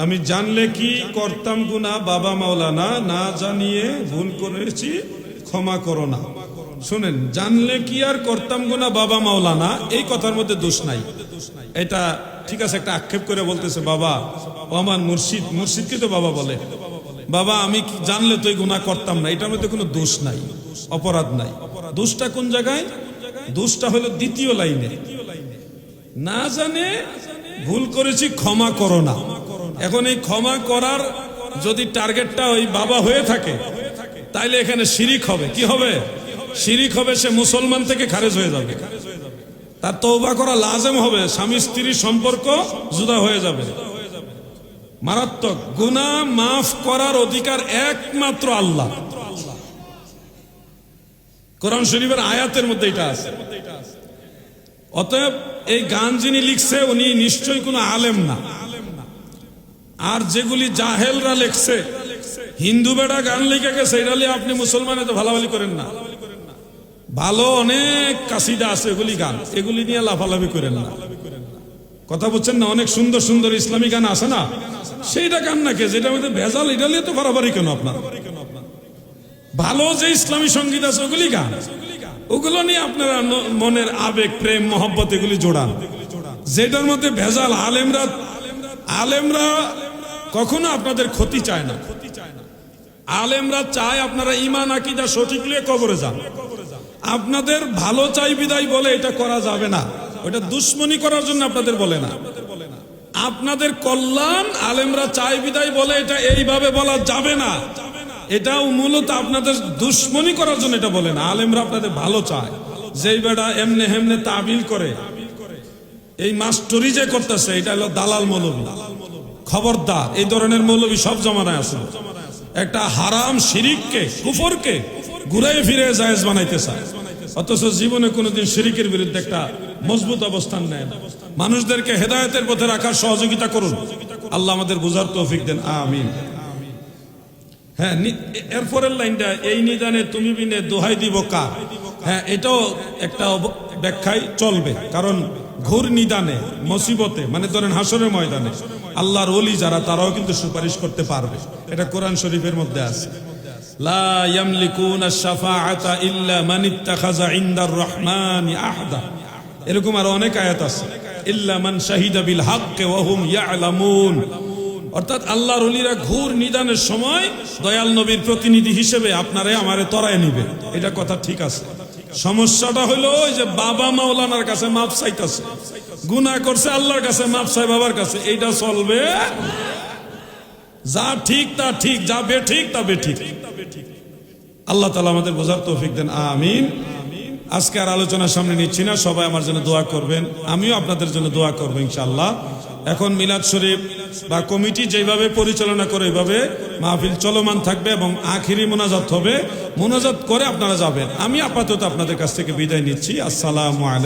আমি জানলে কি করতাম গুনাহ বাবা মাওলানা, না জানিয়ে ভুল করেছি ক্ষমা করো না। শুনেন, জানলে কি আর করতাম গুনাহ বাবা মাওলানা, এই কথার মধ্যে দোষ নাই। এটা ঠিক আছে, একটা আক্ষেপ করে বলতেছে বাবা ও আমার মুর্শিদ, মুর্শিদকে তো বাবা বলে, বাবা আমি জানলে তো এই গুনাহ করতাম না, এটার মধ্যে কোনো দোষ নাই, অপরাধ নাই। দোষটা কোন জায়গায়? দোষটা হলো দ্বিতীয় লাইনে, না জানে ভুল করেছি ক্ষমা করো না। এখন এই ক্ষমা করার যদি টার্গেটটা ওই বাবা হয়ে থাকে, তাইলে এখানে শিরিক হবে। কি হবে? শিরিক হবে, সে মুসলমান থেকে খারেজ হয়ে যাবে, তার তওবা করা লাজেম হবে, স্বামী স্ত্রীর সম্পর্ক জুদা হয়ে যাবে। মারাত্মক। গুনাহ মাফ করার অধিকার একমাত্র আল্লাহ। কোরআন শরীফের আয়াতের মধ্যে এটা আছে। অতএব এই গান যিনি লিখছে উনি নিশ্চয়ই কোনো আলেম না। আর যেগুলি জাহেলরা লিখছে, হিন্দু বেড়া গান লিখে গেছে, এটা আপনি মুসলমানে তো ভালাভালি করেন না। ভালো অনেক কাসিদা আছে, এগুলি গান, এগুলি নিয়ে লাফালাফি করেন না। কথা বলছেন না? অনেক সুন্দর সুন্দর ইসলামী গান আছে না, সেইটা গান নাকি যেটা মধ্যে ভেজাল, এটা নিয়ে তো বাড়াবাড়ি কেন আপনার? ভালো যে ইসলামী সঙ্গীত আছে ওগুলি গান, ওগুলো নিয়ে আপনারা মনের আবেগ, প্রেম, মহব্বত এগুলি জোড়ান। যেটার মধ্যে ভেজাল, আলেমরা কখনো আপনাদের ক্ষতি চায় না। আলেমরা চায় আপনারা ঈমান আকীদা সঠিক নিয়ে কবরে যান। আপনাদের ভালো চাই বিদায় বলে এটা করা যাবে না, ওটা দুশ্মনী করার জন্য আপনাদের বলে না। আপনাদের কল্যাণ আলেমরা চাই বিদায় বলে এটা এইভাবে বলা যাবে না, এটাও মূলত আপনাদের দুশ্মনী করার জন্য এটা বলে না। আলেমরা আপনাদের ভালো চায়। যেই বেটা এমনে হেমনে তাবিল করে, এই মাস্টরি যে করতেছে, এটা হলো দালাল মৌলবী। খবরদার, এই ধরনের মৌলবী সব জমানায় আছে। একটা হারাম শিরিককে, কুফরকে ঘুরে ফিরে জায়েজ বানাইতে চায়, অথচ জীবনে কোনোদিন শিরিকের বিরুদ্ধে একটা মজবুত অবস্থান নেয় না। মানুষদেরকে হেদায়েতের পথে রাখার সহযোগিতা করুন। আল্লাহ আমাদের বুঝার তৌফিক দেন, আমিন। হ্যাঁ, এরপরের লাইনটা, এই নিদানে তুমি বিনে দোহাই দিব কার। হ্যাঁ, এটাও একটা ব্যাখ্যায় চলবে, কারণ ঘোর নিদানে, মুসিবতে, মানে ধরেন হাসরের ময়দানে আল্লাহর ওলি যারা, তারাও কিন্তু সুপারিশ করতে পারবে। এটা কোরআন শরীফের মধ্যে আছে, লা ইয়ামলিকুনা শাফাআতা ইল্লা মান ইত্তাখাযা ইনদার রহমানি আহদা। এরকম আর অনেক আয়াত আছে, ইল্লা মান শাহিদা বিল হাক্কি ওয়া হুম ইয়ালামুন। অর্থাৎ আল্লাহর ওলিরা ঘোর নিদানের সময় দয়াল নবীর প্রতিনিধি হিসেবে আপনারে আমারে তরায় নিবে। এটা কথা ঠিক আছে। সমস্যাটা হলো ওই যে বাবা মাওলানার কাছে মাপ চাইতেছে, গুনাহ করছে, আল্লাহর কাছে মাপ চাই বাবার কাছে, এইটা চলবে? যা ঠিক তা ঠিক, যা বেঠিক তা বেঠিক। আল্লাহ তাআলা আমাদের বোঝার তৌফিক দেন, আমিন। আজকে আর আলোচনার সামনে নিচ্ছি না, সবাই আমার জন্য দোয়া করবেন, আমিও আপনাদের জন্য দোয়া করবো ইনশাআল্লাহ। এখন মিলাদ শরীফ বা কমিটি যেভাবে পরিচালনা করে এইভাবে মাহফিল চলমান থাকবে এবং আখিরি মোনাজাত হবে। মোনাজাত করে আপনারা যাবেন। আমি আপাতত আপনাদের কাছ থেকে বিদায় নিচ্ছি। আসসালামু আলাইকুম।